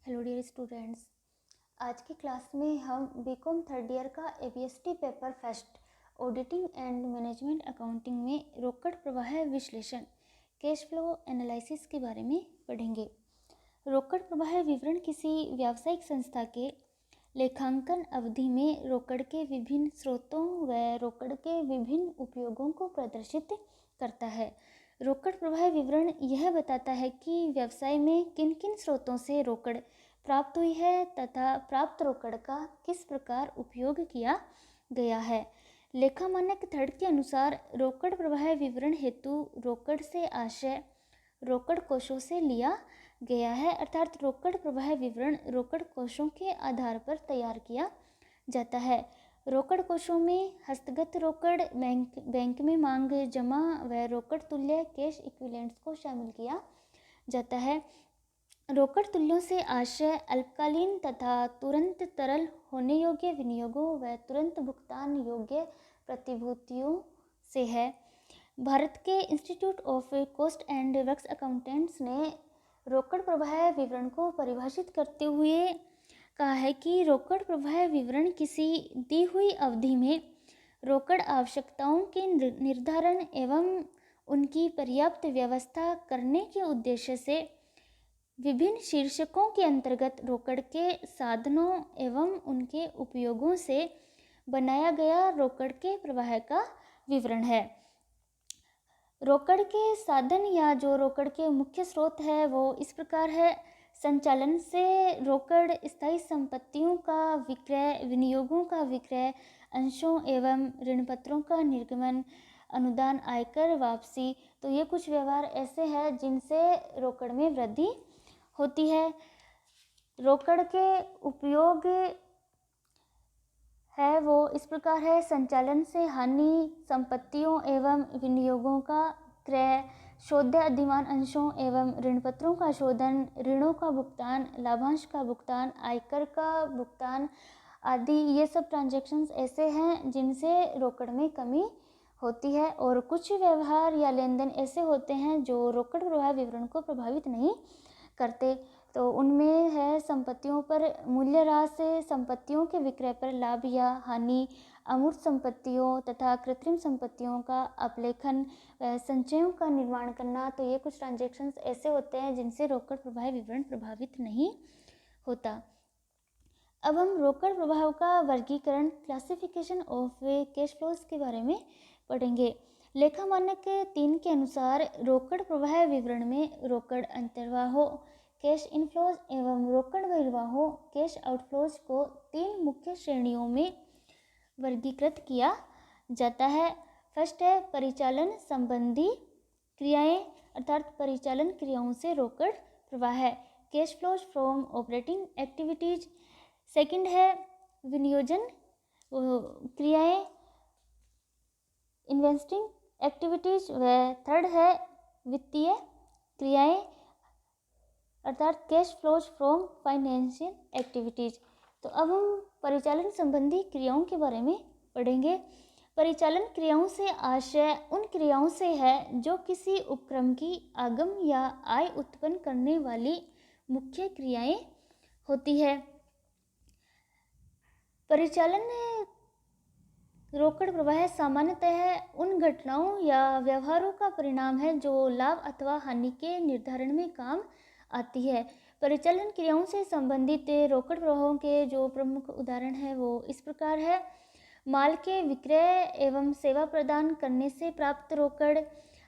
Hello dear students, आज की class में हम बीकॉम थर्ड ईयर का ABST paper first auditing and management accounting में रोकड़ प्रवाह विश्लेषण कैश फ्लो एनालिसिस के बारे में पढ़ेंगे। रोकड़ प्रवाह विवरण किसी व्यावसायिक संस्था के लेखांकन अवधि में रोकड़ के विभिन्न स्रोतों व रोकड़ के विभिन्न उपयोगों को प्रदर्शित करता है। रोकड़ प्रवाह विवरण यह बताता है कि व्यवसाय में किन किन स्रोतों से रोकड़ प्राप्त हुई है तथा प्राप्त रोकड़ का किस प्रकार उपयोग किया गया है। लेखा मानक थर्ड के अनुसार रोकड़ प्रवाह विवरण हेतु रोकड़ से आशय रोकड़ कोषों से लिया गया है, अर्थात रोकड़ प्रवाह विवरण रोकड़ कोषों के आधार पर तैयार किया जाता है। रोकड़ कोषों में हस्तगत रोकड़, बैंक में मांग जमा व रोकड़ तुल्य कैश इक्विवेलेंट्स को शामिल किया जाता है। रोकड़ तुल्यों से आशय अल्पकालीन तथा तुरंत तरल होने योग्य विनियोगों व तुरंत भुगतान योग्य प्रतिभूतियों से है। भारत के institute of cost and works accountants ने रोकड़ प्रवाह विवरण को परिभाषित करते हुए कहा है कि रोकड़ प्रवाह विवरण किसी दी हुई अवधि में रोकड़ आवश्यकताओं के निर्धारण एवं उनकी पर्याप्त व्यवस्था करने के उद्देश्य से विभिन्न शीर्षकों के अंतर्गत रोकड़ के साधनों एवं उनके उपयोगों से बनाया गया रोकड़ के प्रवाह का विवरण है। रोकड़ के साधन या जो रोकड़ के मुख्य स्रोत है वो इस प्रकार है। संचालन से रोकड़, स्थायी संपत्तियों का विक्रय, विनियोगों का विक्रय, अंशों एवं ऋण पत्रों का निर्गमन, अनुदान, आयकर, वापसी। तो ये कुछ व्यवहार ऐसे हैं जिनसे रोकड़ में वृद्धि होती है। रोकड़ के उपयोग है वो इस प्रकार है। संचालन से हानि, संपत्तियों एवं विनियोगों का क्रय, शोध्य अधिमान अंशों एवं ऋण पत्रों का शोधन, ऋणों का भुगतान, लाभांश का भुगतान, आयकर का भुगतान आदि। ये सब ट्रांजैक्शंस ऐसे हैं जिनसे रोकड़ में कमी होती है। और कुछ व्यवहार या लेन देन ऐसे होते हैं जो रोकड़ प्रवाह विवरण को प्रभावित नहीं करते। तो उनमें है संपत्तियों पर मूल्यह्रास, संपत्तियों के विक्रय पर लाभ या हानि, अमूर्त संपत्तियों तथा कृत्रिम संपत्तियों का अपलेखन, संचयों का निर्माण करना। तो ये कुछ ट्रांजैक्शंस ऐसे होते हैं जिनसे रोकड़ प्रवाह विवरण प्रभावित नहीं होता। अब हम रोकड़ प्रवाह का वर्गीकरण, क्लासिफिकेशन ऑफ कैश फ्लोज के बारे में पढ़ेंगे। लेखा मानक 3 के अनुसार रोकड़ प्रवाह विवरण में रोकड़ अंतर्वाहों, कैश इनफ्लोज एवं रोकड़ बहिर्वाहों, कैश आउटफ्लोज को 3 मुख्य श्रेणियों में वर्गीकृत किया जाता है। फर्स्ट है परिचालन संबंधी क्रियाएं, अर्थात परिचालन क्रियाओं से रोकड़ प्रवाह है, cash flows from operating activities. Second है विनियोजन क्रियाएं, इन्वेस्टिंग एक्टिविटीज। व थर्ड है वित्तीय क्रियाएं, अर्थात cash flows from financial activities. तो अब हम परिचालन संबंधी क्रियाओं के बारे में पढ़ेंगे। परिचालन क्रियाओं से आशय उन क्रियाओं से है जो किसी उपक्रम की आगम या आय उत्पन्न करने वाली मुख्य क्रियाएं होती है। परिचालन रोकड़ प्रवाह सामान्यतः उन घटनाओं या व्यवहारों का परिणाम है जो लाभ अथवा हानि के निर्धारण में काम आती है। परिचालन क्रियाओं से संबंधित रोकड़ प्रवाहों के जो प्रमुख उदाहरण हैं वो इस प्रकार है। माल के विक्रय एवं सेवा प्रदान करने से प्राप्त रोकड़,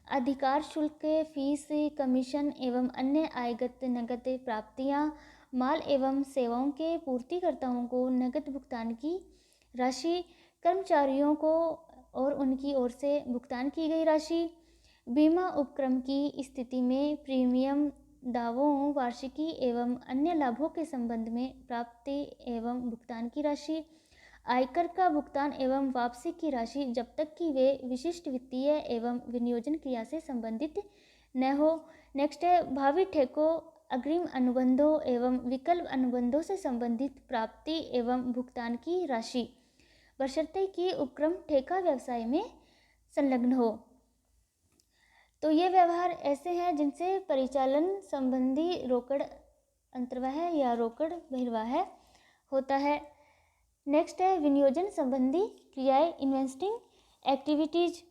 अधिकार शुल्क, फीस, कमीशन एवं अन्य आयगत नगद प्राप्तियां, माल एवं सेवाओं के पूर्तिकर्ताओं को नगद भुगतान की राशि, कर्मचारियों को और उनकी ओर से भुगतान की गई राशि, बीमा उपक्रम की स्थिति में प्रीमियम, दावों, वार्षिकी एवं अन्य लाभों के संबंध में प्राप्ति एवं भुगतान की राशि, आयकर का भुगतान एवं वापसी की राशि जब तक कि वे विशिष्ट वित्तीय एवं विनियोजन क्रिया से संबंधित न हो। नेक्स्ट है भावी ठेकों, अग्रिम अनुबंधों एवं विकल्प अनुबंधों से संबंधित प्राप्ति एवं भुगतान की राशि, बशर्ते कि उपक्रम ठेका व्यवसाय में संलग्न हो। तो ये व्यवहार ऐसे हैं जिनसे परिचालन संबंधी रोकड़ अंतर्वाह या रोकड़ बहिर्वाह होता है। नेक्स्ट है विनियोजन संबंधी क्रियाएं, इन्वेस्टिंग एक्टिविटीज।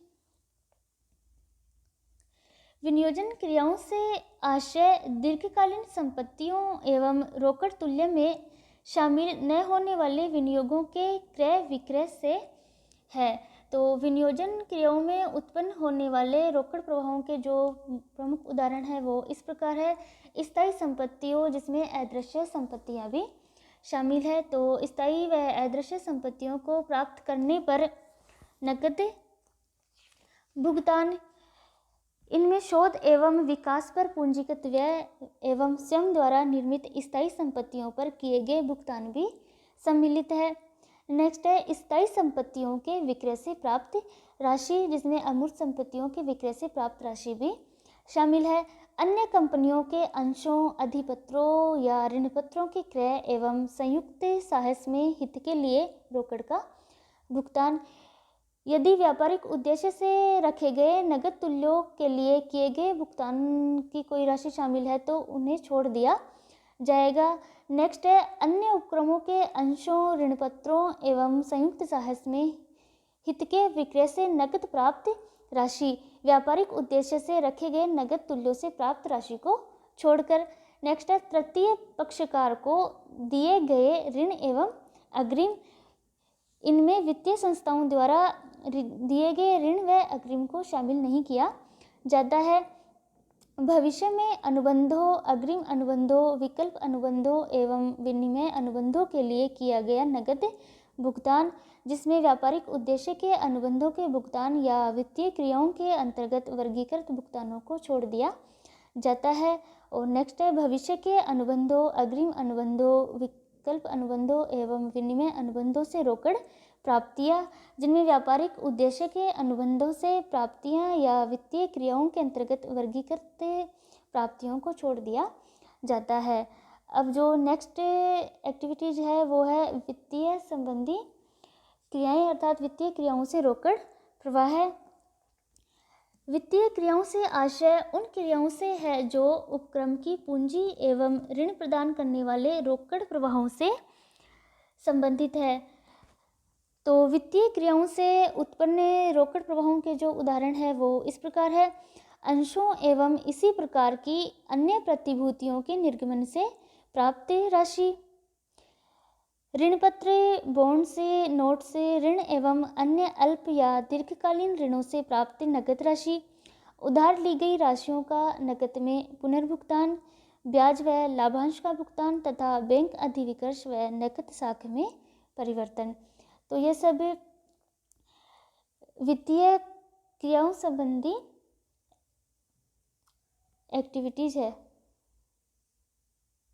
विनियोजन क्रियाओं से आशय दीर्घकालीन संपत्तियों एवं रोकड़ तुल्य में शामिल न होने वाले विनियोगों के क्रय विक्रय से है। तो विनियोजन क्रियाओं में उत्पन्न होने वाले रोकड़ प्रवाहों के जो प्रमुख उदाहरण है वो इस प्रकार है। स्थायी संपत्तियों जिसमें अदृश्य संपत्तियां भी शामिल है। तो स्थायी व अदृश्य संपत्तियों को प्राप्त करने पर नकद भुगतान, इनमें शोध एवं विकास पर पूंजीगत व्यय एवं स्वयं द्वारा निर्मित स्थायी संपत्तियों पर किए गए भुगतान भी सम्मिलित है। नेक्स्ट है स्थायी संपत्तियों के विक्रय से प्राप्त राशि, जिसमें अमूर्त संपत्तियों के विक्रय से प्राप्त राशि भी शामिल है। अन्य कंपनियों के अंशों, अधिपत्रों या ऋणपत्रों के क्रय एवं संयुक्त साहस में हित के लिए रोकड़ का भुगतान। यदि व्यापारिक उद्देश्य से रखे गए नगद तुल्यों के लिए किए गए भुगतान की कोई राशि शामिल है तो उन्हें छोड़ दिया जाएगा। नेक्स्ट है अन्य उपक्रमों के अंशों, ऋणपत्रों एवं संयुक्त साहस में हित के विक्रय से नकद प्राप्त राशि व्यापारिक उद्देश्य से रखे गए नगद तुल्यों से प्राप्त राशि को छोड़कर। नेक्स्ट है तृतीय पक्षकार को दिए गए ऋण एवं अग्रिम, इनमें वित्तीय संस्थाओं द्वारा दिए गए ऋण व अग्रिम को शामिल नहीं किया जाता है। भविष्य में अनुबंधों, अग्रिम अनुबंधों, विकल्प अनुबंधों एवं विनिमय अनुबंधों के लिए किया गया नगद भुगतान, जिसमें व्यापारिक उद्देश्य के अनुबंधों के भुगतान या वित्तीय क्रियाओं के अंतर्गत वर्गीकृत भुगतानों को छोड़ दिया जाता है। और नेक्स्ट है भविष्य के अनुबंधों, अग्रिम अनुबंधों, विकल्प अनुबंधों एवं विनिमय अनुबंधों से रोकड़ प्राप्तियां, जिनमें व्यापारिक उद्देश्य के अनुबंधों से प्राप्तियां या वित्तीय क्रियाओं के अंतर्गत वर्गीकृत प्राप्तियों को छोड़ दिया जाता है। अब जो नेक्स्ट एक्टिविटीज है वो है वित्तीय संबंधी क्रियाएं, अर्थात वित्तीय क्रियाओं से रोकड़ प्रवाह। वित्तीय क्रियाओं से आशय उन क्रियाओं से है जो उपक्रम की पूंजी एवं ऋण प्रदान करने वाले रोकड़ प्रवाहों से संबंधित है। तो वित्तीय क्रियाओं से उत्पन्न रोकड़ प्रवाहों के जो उदाहरण है वो इस प्रकार है। अंशों एवं इसी प्रकार की अन्य प्रतिभूतियों के निर्गमन से प्राप्त राशि, ऋणपत्र, बॉन्ड से, नोट से ऋण एवं अन्य अल्प या दीर्घकालीन ऋणों से प्राप्त नकद राशि, उधार ली गई राशियों का नकद में पुनर्भुगतान, ब्याज व लाभांश का भुगतान तथा बैंक अधिविकर्ष व नकद साख में परिवर्तन। तो ये सब वित्तीय क्रियाओं संबंधी एक्टिविटीज है।